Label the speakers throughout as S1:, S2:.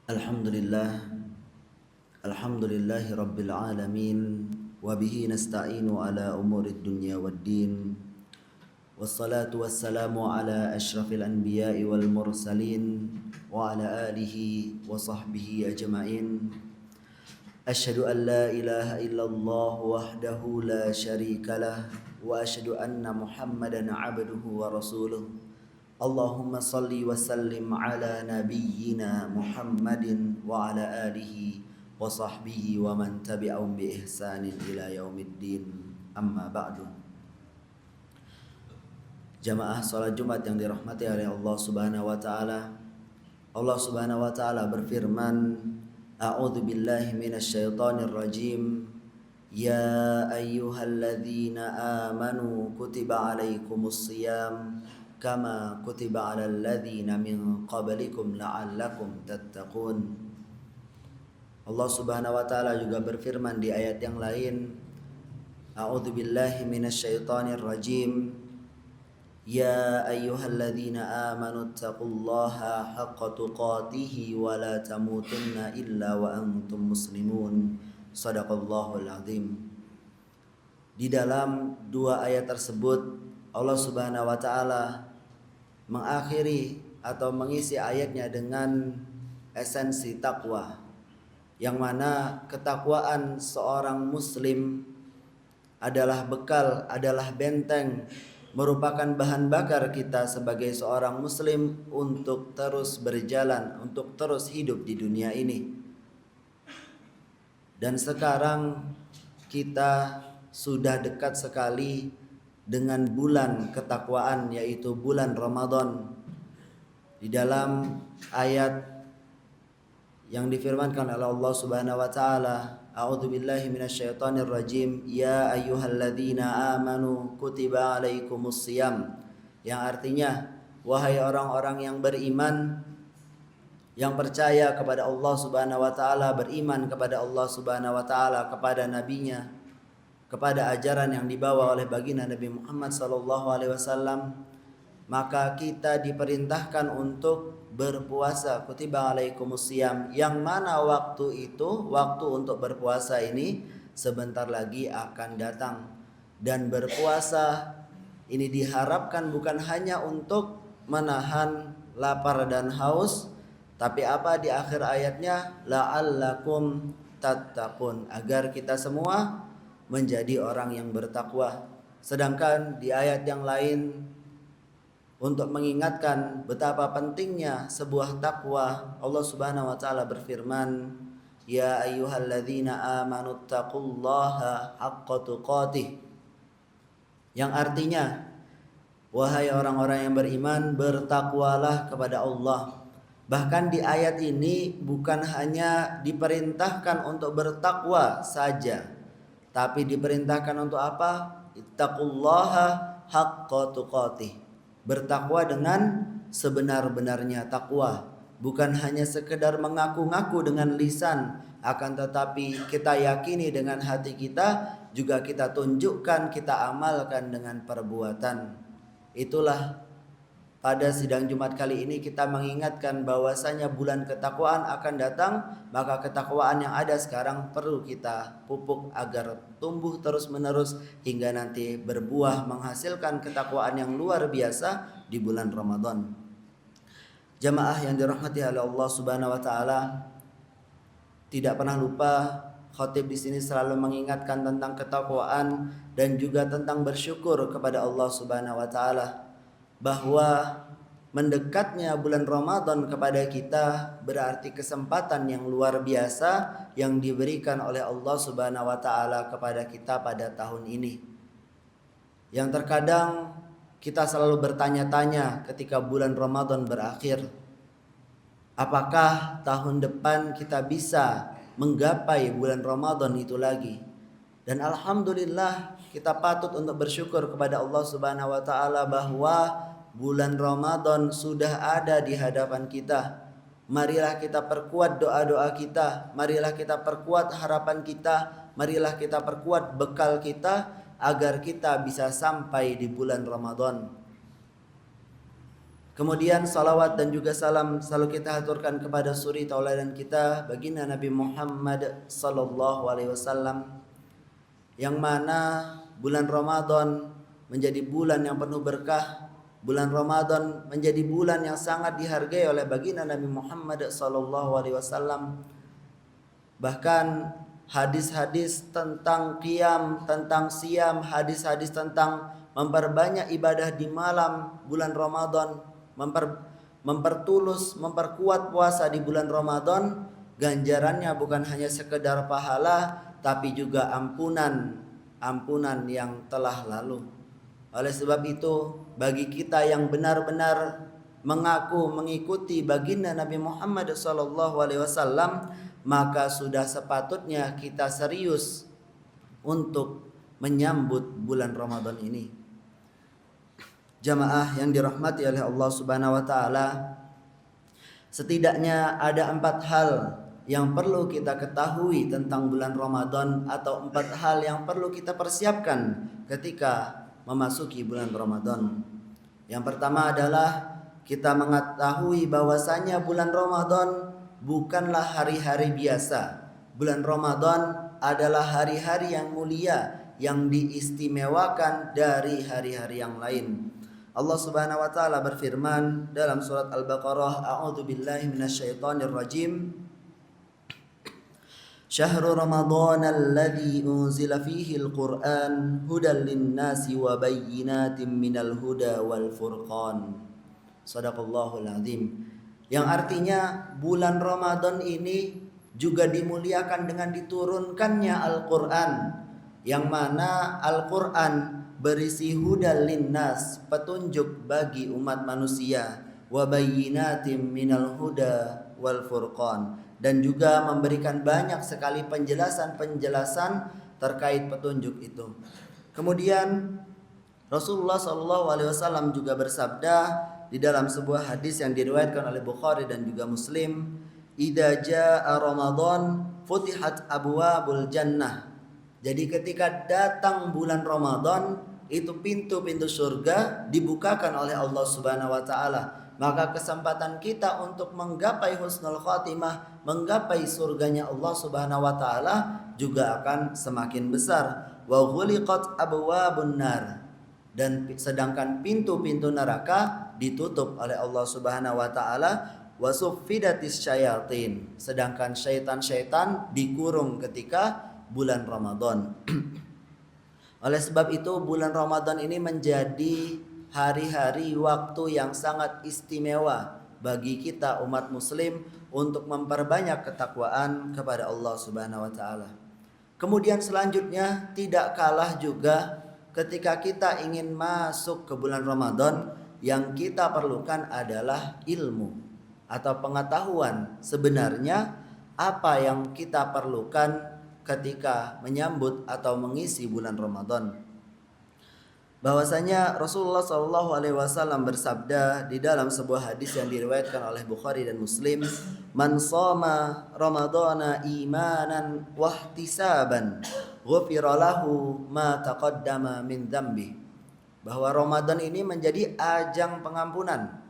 S1: Alhamdulillah, alhamdulillahi rabbil alamin, wa bihi nasta'inu ala umurid dunya waddin. Wassalatu wassalamu ala ashrafil anbiya'i wal mursalin wa ala alihi wa sahbihi ajma'in. Asyhadu an la ilaha illallah wahdahu la syarika lah wa asyhadu anna Muhammadan abduhu wa rasuluh. Allahumma salli wa sallim ala nabiyyina Muhammadin wa ala alihi wa sahbihi wa man tabi'ahum bi ihsanin ila yaumiddin. Amma ba'du. Jamaah salat Jumat yang dirahmati oleh Allah Subhanahu wa taala. Allah Subhanahu wa taala berfirman, A'udzu billahi minasyaitonir rajim. Ya ayyuhalladzina amanu kutiba alaikumus shiyam kama kutiba alal ladzina min qablikum la'allakum tattaqun. Allah Subhanahu wa taala juga berfirman di ayat yang lain, A'udzu billahi minasyaitonir rajim. Ya ayyuhalladzina amanu taqullaha haqqa tuqatih wa la tamutunna illa wa antum muslimun. Shadaqallahul azim. Di dalam dua ayat tersebut Allah Subhanahu wa taala mengakhiri atau mengisi ayatnya dengan esensi takwa, yang mana ketakwaan seorang muslim adalah bekal, adalah benteng, merupakan bahan bakar kita sebagai seorang muslim untuk terus berjalan, untuk terus hidup di dunia ini. Dan sekarang kita sudah dekat sekali dengan bulan ketakwaan, yaitu bulan Ramadan. Di dalam ayat yang difirmankan oleh Allah Subhanahu wa taala, A'udzu billahi minasyaitonir rajim. Ya ayyuhalladzina amanu kutiba alaikumus shiyam. Yang artinya, wahai orang-orang yang beriman, yang percaya kepada Allah Subhanahu wa taala, beriman kepada Allah Subhanahu wa taala, kepada nabinya, kepada ajaran yang dibawa oleh baginda Nabi Muhammad SAW, maka kita diperintahkan untuk berpuasa. Kutiba alaikumus shiyam, yang mana waktu itu, waktu untuk berpuasa ini sebentar lagi akan datang. Dan berpuasa ini diharapkan bukan hanya untuk menahan lapar dan haus, tapi apa di akhir ayatnya, la'allakum tattaqun, agar kita semua menjadi orang yang bertakwa. Sedangkan di ayat yang lain untuk mengingatkan betapa pentingnya sebuah takwa, Allah Subhanahu wa taala berfirman, Ya ayyuhalladzina amanu taqullaha haqqa tuqatih. Yang artinya, wahai orang-orang yang beriman, bertakwalah kepada Allah. Bahkan di ayat ini bukan hanya diperintahkan untuk bertakwa saja, tapi diperintahkan untuk apa? Ittaqullaha haqqa tuqatih. Bertakwa dengan sebenar-benarnya takwa. Bukan hanya sekedar mengaku-ngaku dengan lisan, akan tetapi kita yakini dengan hati kita, juga kita tunjukkan, kita amalkan dengan perbuatan. Itulah pada sidang Jumat kali ini kita mengingatkan bahwasanya bulan ketakwaan akan datang, maka ketakwaan yang ada sekarang perlu kita pupuk agar tumbuh terus-menerus hingga nanti berbuah menghasilkan ketakwaan yang luar biasa di bulan Ramadan. Jamaah yang dirahmati oleh Allah Subhanahu wa taala, tidak pernah lupa khatib di sini selalu mengingatkan tentang ketakwaan dan juga tentang bersyukur kepada Allah Subhanahu wa taala, bahwa mendekatnya bulan Ramadan kepada kita berarti kesempatan yang luar biasa yang diberikan oleh Allah Subhanahu wa taala kepada kita pada tahun ini. Yang terkadang kita selalu bertanya-tanya ketika bulan Ramadan berakhir, apakah tahun depan kita bisa menggapai bulan Ramadan itu lagi? Dan alhamdulillah kita patut untuk bersyukur kepada Allah Subhanahu wa taala bahwa bulan Ramadan sudah ada di hadapan kita. Marilah kita perkuat doa-doa kita, marilah kita perkuat harapan kita, marilah kita perkuat bekal kita agar kita bisa sampai di bulan Ramadan. Kemudian salawat dan juga salam selalu kita haturkan kepada suri tauladan kita baginda Nabi Muhammad sallallahu alaihi wasallam, yang mana bulan Ramadan menjadi bulan yang penuh berkah. Bulan Ramadan menjadi bulan yang sangat dihargai oleh baginda Nabi Muhammad sallallahu alaihi wasallam. Bahkan hadis-hadis tentang qiyam, tentang siam, hadis-hadis tentang memperbanyak ibadah di malam bulan Ramadan, mempertulus, memperkuat puasa di bulan Ramadan, ganjarannya bukan hanya sekedar pahala tapi juga ampunan yang telah lalu. Oleh sebab itu, bagi kita yang benar-benar mengaku mengikuti baginda Nabi Muhammad SAW, maka sudah sepatutnya kita serius untuk menyambut bulan Ramadan ini. Jamaah yang dirahmati oleh Allah Subhanahu wa taala, setidaknya ada 4 hal yang perlu kita ketahui tentang bulan Ramadan, atau 4 hal yang perlu kita persiapkan ketika memasuki bulan Ramadan. Yang pertama adalah kita mengetahui bahwasanya bulan Ramadan bukanlah hari-hari biasa. Bulan Ramadan adalah hari-hari yang mulia, yang diistimewakan dari hari-hari yang lain. Allah Subhanahu wa taala berfirman dalam surat Al-Baqarah, a'udzubillahi minasyaitonirrajim. Syahrul Ramadan alladzi unzila fihi al-Qur'an hudan lin-nasi wa bayyinatin minal huda wal furqan. Shadaqallahul azim. Yang artinya bulan Ramadan ini juga dimuliakan dengan diturunkannya Al-Qur'an, yang mana Al-Qur'an berisi hudal linnas, petunjuk bagi umat manusia, wa bayyinatin minal huda wal furqan, dan juga memberikan banyak sekali penjelasan-penjelasan terkait petunjuk itu. Kemudian Rasulullah SAW juga bersabda di dalam sebuah hadis yang diriwayatkan oleh Bukhari dan juga Muslim, idza jaa Ramadan futihat abwabul jannah. Jadi ketika datang bulan Ramadan, itu pintu-pintu surga dibukakan oleh Allah Subhanahu wa taala. Maka kesempatan kita untuk menggapai husnul khatimah, menggapai surganya Allah Subhanahu wa taala juga akan semakin besar. Wa ghuliqat abwabun nar, dan sedangkan pintu-pintu neraka ditutup oleh Allah Subhanahu wa taala. Wa suffidatis syayatin, sedangkan syaitan-syaitan dikurung ketika bulan Ramadan. Oleh sebab itu bulan Ramadan ini menjadi hari-hari waktu yang sangat istimewa bagi kita umat muslim untuk memperbanyak ketakwaan kepada Allah Subhanahu wa taala. Kemudian selanjutnya tidak kalah juga ketika kita ingin masuk ke bulan Ramadan, yang kita perlukan adalah ilmu atau pengetahuan sebenarnya apa yang kita perlukan ketika menyambut atau mengisi bulan Ramadan. Bahwasanya Rasulullah SAW bersabda di dalam sebuah hadis yang diriwayatkan oleh Bukhari dan Muslim, man shoma ramadhana imanan wahtisaban ghufira lahu ma taqaddama min dzambi. Bahwa Ramadan ini menjadi ajang pengampunan,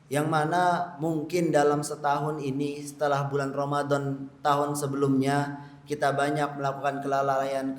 S1: yang mana mungkin dalam setahun ini setelah bulan Ramadan tahun sebelumnya kita banyak melakukan kelalaian,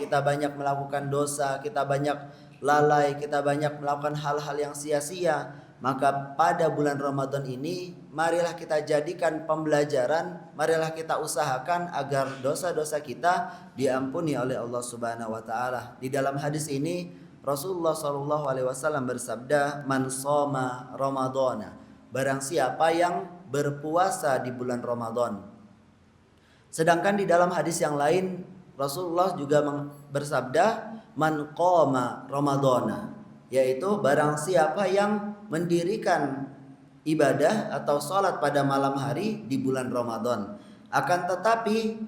S1: kita banyak melakukan dosa, kita banyak lalai, kita banyak melakukan hal-hal yang sia-sia. Maka pada bulan Ramadan ini marilah kita jadikan pembelajaran, marilah kita usahakan agar dosa-dosa kita diampuni oleh Allah Subhanahu wa taala. Di dalam hadis ini Rasulullah SAW bersabda, man shoma ramadhana, barang siapa yang berpuasa di bulan Ramadan. Sedangkan di dalam hadis yang lain Rasulullah juga bersabda, man qoma ramadhana, yaitu barang siapa yang mendirikan ibadah atau salat pada malam hari di bulan Ramadan. Akan tetapi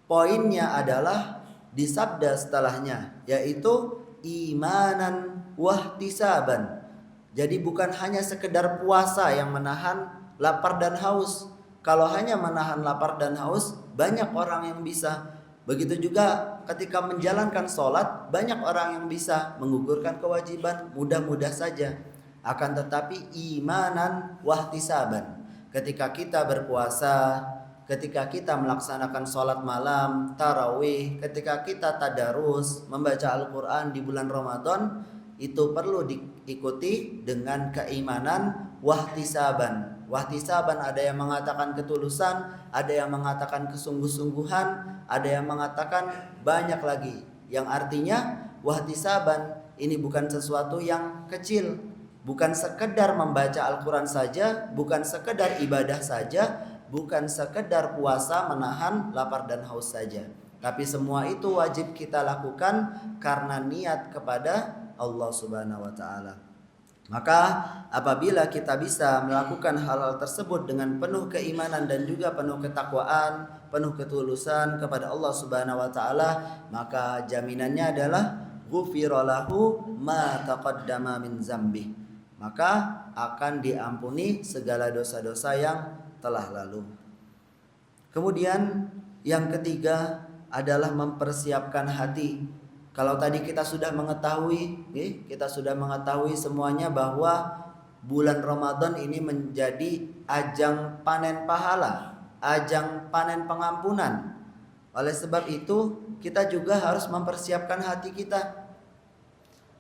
S1: poinnya adalah disabda setelahnya, yaitu imanan wahtisaban. Jadi bukan hanya sekedar puasa yang menahan lapar dan haus. Kalau hanya menahan lapar dan haus, banyak orang yang bisa. Begitu juga ketika menjalankan sholat, banyak orang yang bisa menggugurkan kewajiban, mudah-mudah saja. akan tetapi imanan wahtisaban. Ketika kita berpuasa, ketika kita melaksanakan sholat malam, tarawih, ketika kita tadarus, membaca Al-Quran di bulan Ramadan, itu perlu diikuti dengan keimanan wahtisaban. Wahtisaban ada yang mengatakan ketulusan, ada yang mengatakan kesungguh-sungguhan, ada yang mengatakan banyak lagi. Yang artinya wahtisaban ini bukan sesuatu yang kecil, bukan sekedar membaca Al-Quran saja, bukan sekedar ibadah saja, bukan sekedar puasa menahan lapar dan haus saja. Tapi semua itu wajib kita lakukan karena niat kepada Allah Subhanahu wa taala. Maka apabila kita bisa melakukan hal-hal tersebut dengan penuh keimanan dan juga penuh ketakwaan, penuh ketulusan kepada Allah Subhanahu wa taala, maka jaminannya adalah ghufira lahu ma taqaddama min dzambi. Maka akan diampuni segala dosa-dosa yang telah lalu. Kemudian yang ketiga adalah mempersiapkan hati. Kalau tadi kita sudah mengetahui, semuanya bahwa bulan Ramadan ini menjadi ajang panen pahala, ajang panen pengampunan. Oleh sebab itu, kita juga harus mempersiapkan hati kita.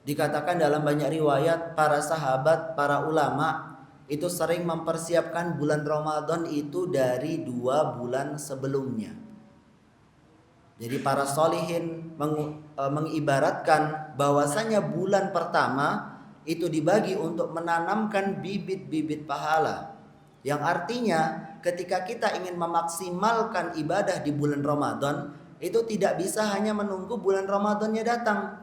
S1: Dikatakan dalam banyak riwayat, para sahabat, para ulama itu sering mempersiapkan bulan Ramadan itu dari 2 bulan sebelumnya. Jadi para solihin mengibaratkan bahwasanya bulan pertama itu dibagi untuk menanamkan bibit-bibit pahala. Yang artinya ketika kita ingin memaksimalkan ibadah di bulan Ramadan, itu tidak bisa hanya menunggu bulan Ramadannya datang.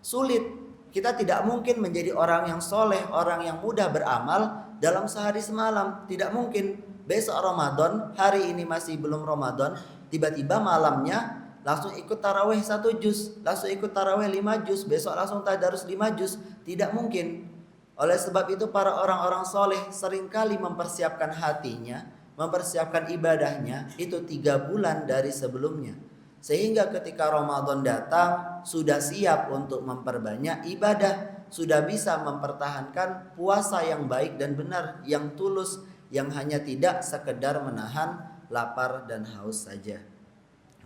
S1: Sulit. Kita tidak mungkin menjadi orang yang soleh, orang yang mudah beramal dalam sehari semalam. Tidak mungkin. Besok Ramadan, hari ini masih belum Ramadan, tiba-tiba malamnya langsung ikut tarawih 1 juz, langsung ikut tarawih 5 juz, besok langsung tadarus 5 juz. Tidak mungkin. Oleh sebab itu para orang-orang soleh seringkali mempersiapkan hatinya, mempersiapkan ibadahnya itu 3 bulan dari sebelumnya. Sehingga ketika Ramadan datang sudah siap untuk memperbanyak ibadah, sudah bisa mempertahankan puasa yang baik dan benar, yang tulus, yang hanya tidak sekedar menahan lapar dan haus saja.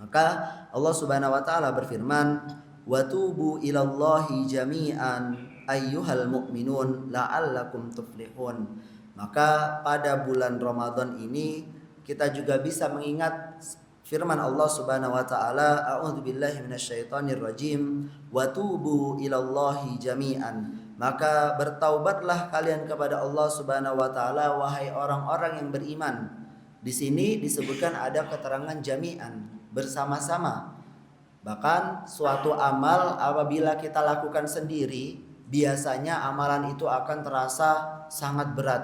S1: Maka Allah Subhanahu wa taala berfirman, "Wa tubu ilallahi jami'an ayyuhal mu'minun la'allakum tuflihun." Maka pada bulan Ramadan ini kita juga bisa mengingat firman Allah Subhanahu wa taala, "A'udzubillahi minasyaitonir rajim, wa tubu ilallahi jami'an." Maka bertaubatlah kalian kepada Allah Subhanahu wa taala wahai orang-orang yang beriman. Di sini disebutkan ada keterangan jami'an, bersama-sama. Bahkan suatu amal apabila kita lakukan sendiri, biasanya amalan itu akan terasa sangat berat.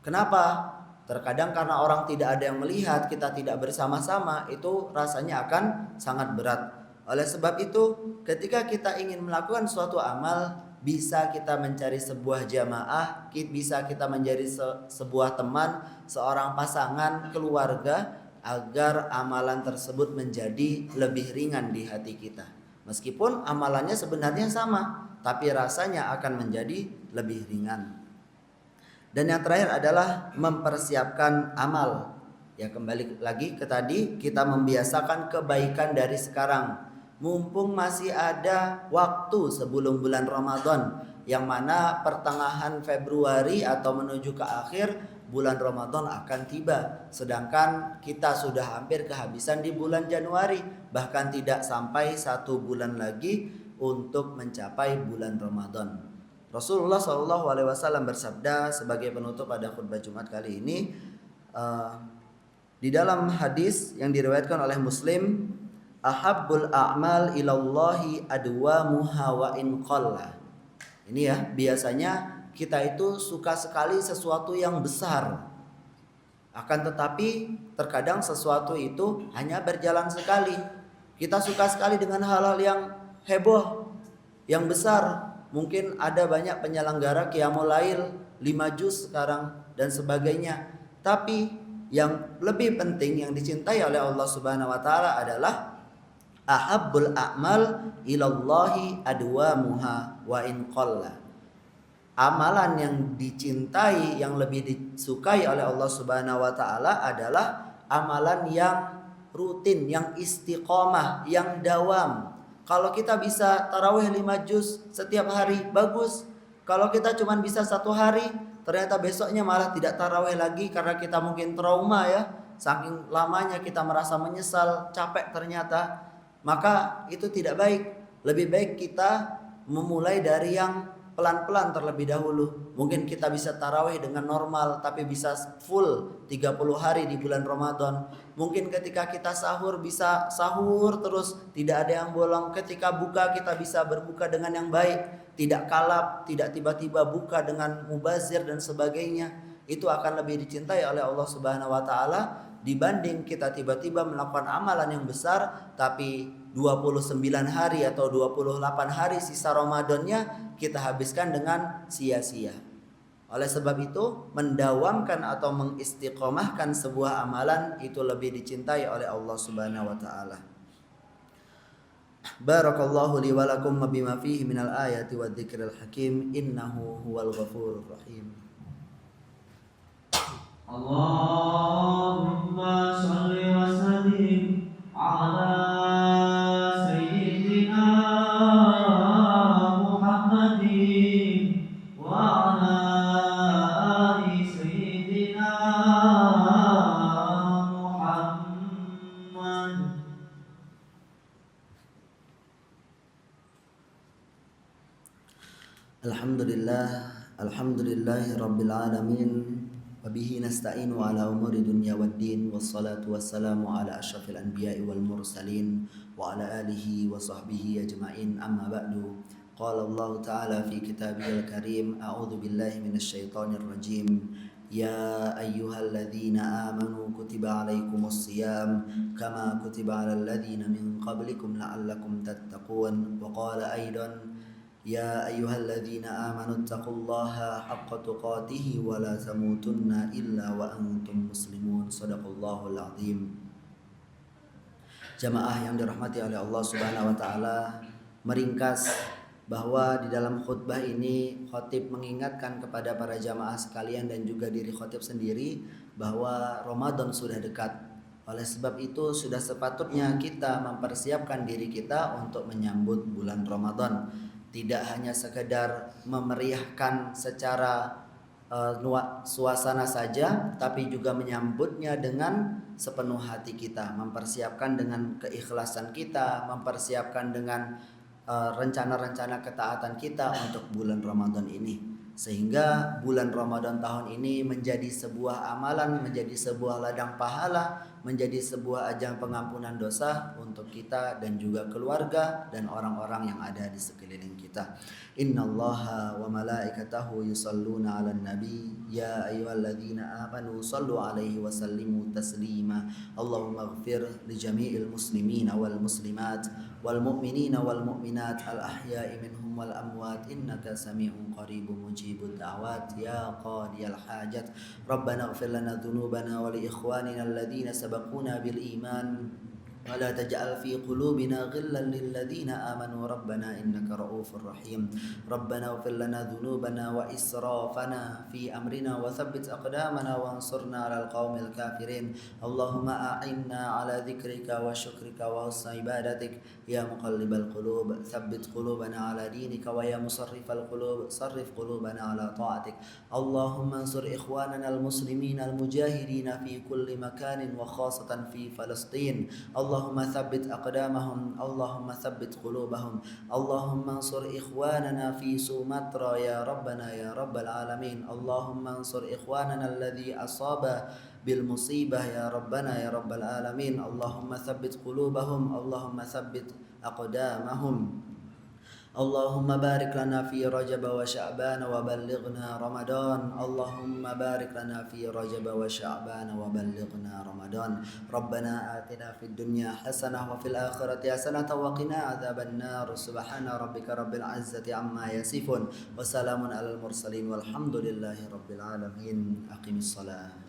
S1: Kenapa? Terkadang karena orang tidak ada yang melihat, kita tidak bersama-sama, itu rasanya akan sangat berat. Oleh sebab itu, ketika kita ingin melakukan suatu amal, bisa kita mencari sebuah jamaah, bisa kita menjadi sebuah teman, seorang pasangan, keluarga, agar amalan tersebut menjadi lebih ringan di hati kita. Meskipun amalannya sebenarnya sama, tapi rasanya akan menjadi lebih ringan. Dan yang terakhir adalah mempersiapkan amal. Ya, kembali lagi ke tadi, kita membiasakan kebaikan dari sekarang. Mumpung masih ada waktu sebelum bulan Ramadan, yang mana pertengahan Februari atau menuju ke akhir bulan Ramadan akan tiba. Sedangkan kita sudah hampir kehabisan di bulan Januari, bahkan tidak sampai 1 bulan lagi untuk mencapai bulan Ramadan. Rasulullah SAW bersabda sebagai penutup pada khutbah Jumat kali ini, di dalam hadis yang diriwayatkan oleh Muslim, ahabbul a'mal ilallahi adwamuha wa in qalla. Ini ya, biasanya kita itu suka sekali sesuatu yang besar. Akan tetapi terkadang sesuatu itu hanya berjalan sekali. Kita suka sekali dengan hal-hal yang heboh, yang besar. Mungkin ada banyak penyelenggara Qiyamul Lail 5 juz sekarang dan sebagainya. Tapi yang lebih penting yang dicintai oleh Allah Subhanahu wa taala adalah ahabbul a'mal ilallahi adwamuha wa in qalla. amalan yang dicintai, yang lebih disukai oleh Allah Subhanahu wa taala adalah amalan yang rutin, yang istiqomah, yang dawam. Kalau kita bisa tarawih 5 juz setiap hari, bagus. Kalau kita cuma bisa 1 hari, ternyata besoknya malah tidak tarawih lagi karena kita mungkin trauma ya. Saking lamanya kita merasa menyesal, capek ternyata. Maka itu tidak baik. Lebih baik kita memulai dari yang pelan-pelan terlebih dahulu. Mungkin kita bisa tarawih dengan normal tapi bisa full 30 hari di bulan Ramadan. Mungkin ketika kita sahur bisa sahur terus, tidak ada yang bolong. Ketika buka kita bisa berbuka dengan yang baik, tidak kalap, tidak tiba-tiba buka dengan mubazir dan sebagainya. Itu akan lebih dicintai oleh Allah Subhanahu wa taala dibanding kita tiba-tiba melakukan amalan yang besar tapi 29 hari atau 28 hari sisa Ramadannya kita habiskan dengan sia-sia. Oleh sebab itu, mendawamkan atau mengistiqomahkan sebuah amalan itu lebih dicintai oleh Allah Subhanahu wa taala. Barakallahu li wa lakum bima fihi minal ayati wadh-dhikril hakim, innahu huwal ghafurur rahim.
S2: Allahumma shalli wa sallim ala sayyidina Muhammadin wa ala ali sayyidina Muhammad.
S1: Alhamdulillahi rabbil alamin. Wabihi nasta'inu ala umuri dunya waddin, wassalatu wassalamu ala asyrafil anbiya'i wal mursalin wa ala alihi wa sahbihi ajma'in, amma ba'du. Qala Allah ta'ala fi kitabihil karim, a'udzu billahi minasy syaithanir rajim. Ya ayyuhalladzina amanu kutiba alaikumus shiyam kama kutiba alal ladzina min qablikum la'allakum tattaqun. Wa qala aidan Ya ayyuhalladzina amanu taqullaha haqqa tuqatih wa la tamutunna illa wa antum muslimun. Shadaqallahul azim. Jamaah yang dirahmati oleh Allah Subhanahu wa taala, meringkas bahwa di dalam khutbah ini khatib mengingatkan kepada para jamaah sekalian dan juga diri khatib sendiri bahwa Ramadan sudah dekat. Oleh sebab itu sudah sepatutnya kita mempersiapkan diri kita untuk menyambut bulan Ramadan. Tidak hanya sekedar memeriahkan secara suasana saja, tapi juga menyambutnya dengan sepenuh hati kita, mempersiapkan dengan keikhlasan kita, mempersiapkan dengan rencana-rencana ketaatan kita untuk bulan Ramadan ini. Sehingga bulan Ramadan tahun ini menjadi sebuah amalan, menjadi sebuah ladang pahala, menjadi sebuah ajang pengampunan dosa untuk kita dan juga keluarga dan orang-orang yang ada di sekeliling kita. Innallaha wa malaikatahu yusalluna 'alan nabi ya ayyuhalladzina amanu sallu 'alaihi wa sallimu taslima. Allahumma ighfir li jami'il muslimina wal muslimat wal mu'minina wal mu'minat al ahya'i minhum wal amwat innaka sami'un qaribun mujibud da'wat ya qadiyal hajat. Rabbana ighfir lana dhunubana wa li ikhwanina alladhina sabaquna bil iman wa la taj'al fi qulubina ghillan lil ladzina amanu rabbana innaka ra'ufur rahim. Rabbana ighfir lana dhunubana wa israfana fi amrina wa thabbit aqdamana wa ansurna 'alal qaumil kafirin. Allahumma a'inna 'ala dzikrika wa syukrika wa husni ibadatik ya muqallibal qulub tsabbit qulubana 'ala dinika wa ya musarrifal qulub sarrif qulubana 'ala ta'atik. Allahumma ansur ikhwanana al-muslimina al-mujahidina fi kulli makanin wa khasatan fi Palestin. Allahumma tsabbit aqdamahum, Allahumma tsabbit qulubahum. Allahumma ansur ikhwanana fi Sumatra ya rabbana ya rabbal alamin. Allahumma ansur ikhwanana alladhi asaba bil musibah ya rabbana ya rabbal alamin. Allahumma tsabbit qulubahum, Allahumma tsabbit aqdamahum. Allahumma barik lana fi Rajab wa Sya'ban wa ballighna Ramadan. Allahumma barik lana fi Rajab wa Sya'ban wa ballighna Ramadan. Rabbana atina fid dunya hasanah wa fil akhirati hasanah wa qina adzaban nar. Subhana rabbika rabbil izzati amma yasifun wa salamun alal mursalin walhamdulillahi rabbil alamin. Aqimis salat.